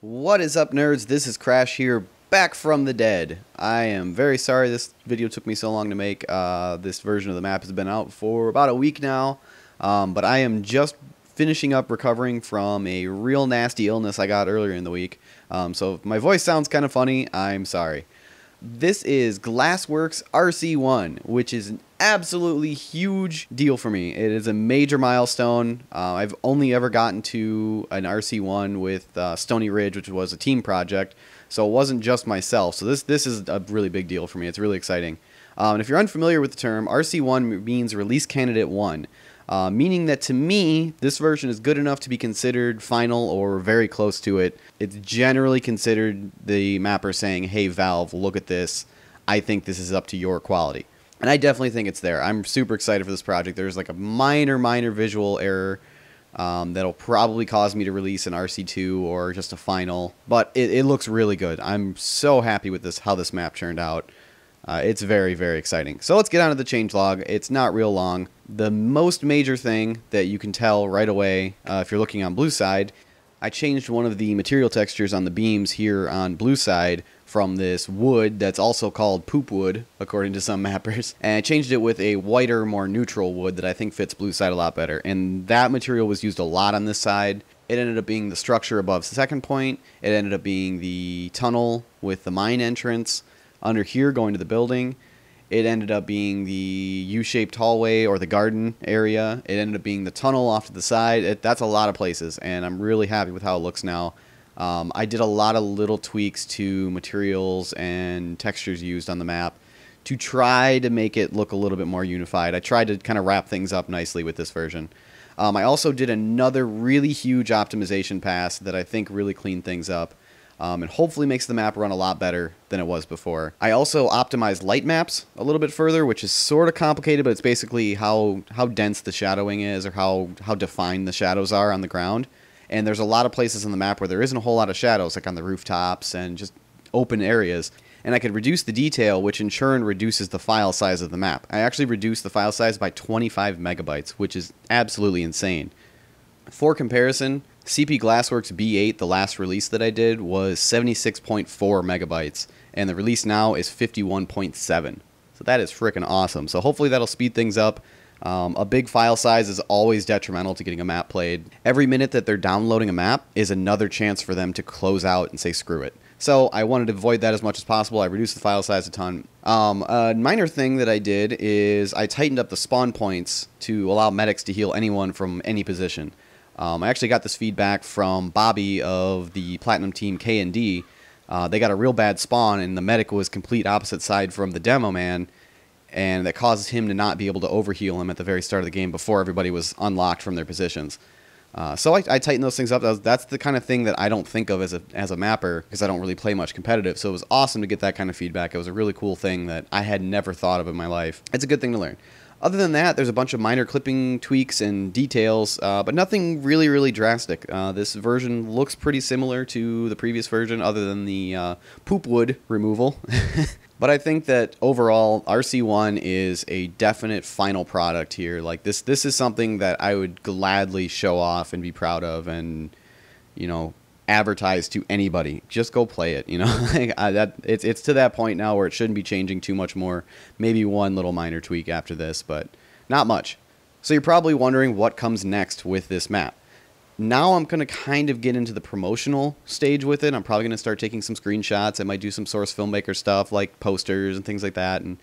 What is up, nerds? This is Crash here, back from the dead. I am very sorry this video took me so long to make. This version of the map has been out for about a week now, but I am just finishing up recovering from a real nasty illness I got earlier in the week. So if my voice sounds kind of funny, I'm sorry. This is Glassworks RC1, which is an absolutely huge deal for me. It is a major milestone. I've only ever gotten to an RC1 with Stony Ridge, which was a team project, so it wasn't just myself. So this is a really big deal for me. It's really exciting. And if you're unfamiliar with the term, RC1 means Release Candidate 1. Meaning that to me, this version is good enough to be considered final or very close to it. It's generally considered the mapper saying, hey Valve, look at this. I think this is up to your quality. And I definitely think it's there. I'm super excited for this project. There's like a minor visual error that'll probably cause me to release an RC2 or just a final. But it looks really good. I'm so happy with this, how this map turned out. It's very exciting. So let's get on to the changelog. It's not real long. The most major thing that you can tell right away if you're looking on blue side, I changed one of the material textures on the beams here on blue side from this wood that's also called poop wood, according to some mappers. And I changed it with a whiter, more neutral wood that I think fits blue side a lot better. And that material was used a lot on this side. It ended up being the structure above the second point. It ended up being the tunnel with the mine entrance under here going to the building. It ended up being the U-shaped hallway or the garden area. It ended up being the tunnel off to the side. That's a lot of places, and I'm really happy with how it looks now. I did a lot of little tweaks to materials and textures used on the map to try to make it look a little bit more unified. I tried to kind of wrap things up nicely with this version. I also did another really huge optimization pass that I think really cleaned things up. And hopefully makes the map run a lot better than it was before. I also optimized light maps a little bit further, which is sort of complicated, but it's basically how dense the shadowing is or how defined the shadows are on the ground. And there's a lot of places on the map where there isn't a whole lot of shadows, like on the rooftops and just open areas. And I could reduce the detail, which in turn reduces the file size of the map. I actually reduced the file size by 25 megabytes, which is absolutely insane. For comparison, CP Glassworks B8, the last release that I did, was 76.4 megabytes, and the release now is 51.7. So that is freaking awesome. So hopefully that'll speed things up. A big file size is always detrimental to getting a map played. Every minute that they're downloading a map is another chance for them to close out and say screw it. So I wanted to avoid that as much as possible. I reduced the file size a ton. A minor thing that I did is I tightened up the spawn points to allow medics to heal anyone from any position. I actually got this feedback from Bobby of the Platinum Team K&D. They got a real bad spawn, and the medic was complete opposite side from the demo man, and that causes him to not be able to overheal him at the very start of the game before everybody was unlocked from their positions. So I tightened those things up. That's the kind of thing that I don't think of as a mapper, because I don't really play much competitive. So it was awesome to get that kind of feedback. It was a really cool thing that I had never thought of in my life. It's a good thing to learn. Other than that, there's a bunch of minor clipping tweaks and details, but nothing really drastic. This version looks pretty similar to the previous version, other than the poop wood removal. But I think that overall, RC1 is a definite final product here. Like this is something that I would gladly show off and be proud of, and advertise to anybody. Just go play it. It's to that point now where it shouldn't be changing too much more. Maybe one little minor tweak after this, but not much. So you're probably wondering what comes next with this map. Now I'm going to kind of get into the promotional stage with it. I'm probably going to start taking some screenshots. I might do some source filmmaker stuff like posters and things like that, and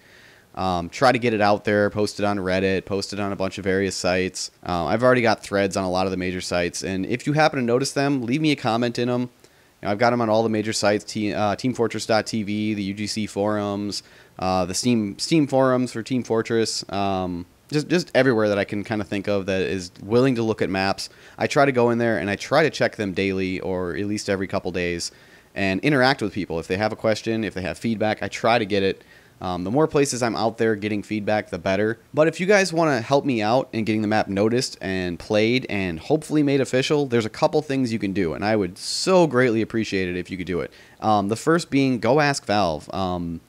try to get it out there, post it on Reddit, post it on a bunch of various sites. I've already got threads on a lot of the major sites, and if you happen to notice them, leave me a comment in them. I've got them on all the major sites, teamfortress.tv, the UGC forums, the Steam forums for Team Fortress, just everywhere that I can kind of think of that is willing to look at maps. I try to go in there and I try to check them daily or at least every couple days and interact with people. If they have a question, if they have feedback, I try to get it. The more places I'm out there getting feedback, the better. But if you guys want to help me out in getting the map noticed and played and hopefully made official, there's a couple things you can do, and I would so greatly appreciate it if you could do it. The first being, go ask Valve.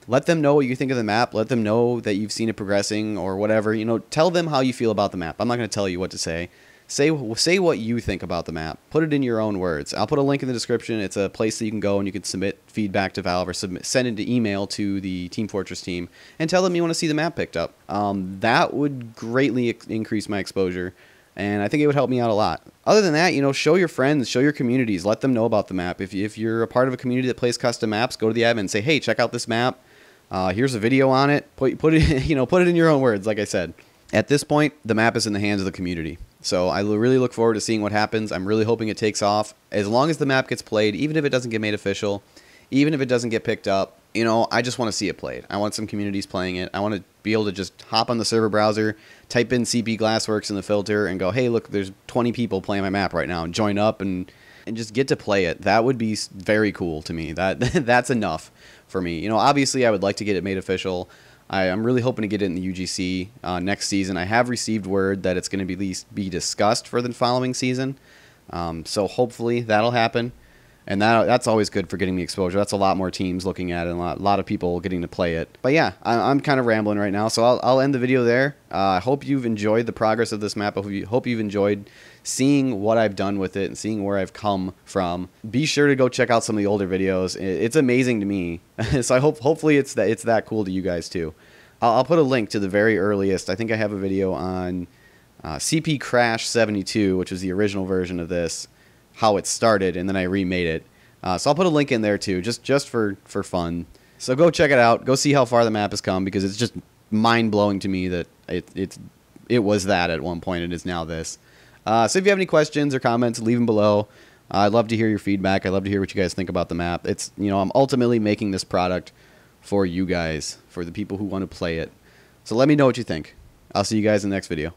Let them know what you think of the map. Let them know that you've seen it progressing or whatever. Tell them how you feel about the map. I'm not going to tell you what to say. Say what you think about the map. Put it in your own words. I'll put a link in the description. It's a place that you can go and you can submit feedback to Valve or send an email to the Team Fortress team and tell them you want to see the map picked up. That would greatly increase my exposure, and I think it would help me out a lot. Other than that, you know, show your friends, show your communities, let them know about the map. If you're a part of a community that plays custom maps, go to the admin and say, hey, check out this map. Here's a video on it. Put it, you know, put it in your own words, like I said. At this point, the map is in the hands of the community. So I really look forward to seeing what happens. I'm really hoping it takes off. As long as the map gets played, even if it doesn't get made official, even if it doesn't get picked up, you know, I just want to see it played. I want some communities playing it. I want to be able to just hop on the server browser, type in CP Glassworks in the filter, and go, hey, look, there's 20 people playing my map right now, and join up and just get to play it. That would be very cool to me. That's enough for me. You know, obviously I would like to get it made official. I'm really hoping to get it in the UGC next season. I have received word that it's going to be discussed for the following season. So hopefully that'll happen. And that's always good for getting me exposure. That's a lot more teams looking at it and a lot of people getting to play it. But yeah, I'm kind of rambling right now, so I'll end the video there. I hope you've enjoyed the progress of this map. I hope you've enjoyed seeing what I've done with it and seeing where I've come from. Be sure to go check out some of the older videos. It's amazing to me. So hopefully it's that cool to you guys too. I'll put a link to the very earliest. I think I have a video on CP Crash 72, which was the original version of this, how it started, and then I remade it. So I'll put a link in there too, just for fun. So go check it out. Go see how far the map has come, because it's just mind-blowing to me that it was that at one point and is now this. So if you have any questions or comments, leave them below. I'd love to hear your feedback. I'd love to hear what you guys think about the map. It's, you know, I'm ultimately making this product for you guys, for the people who want to play it. So let me know what you think. I'll see you guys in the next video.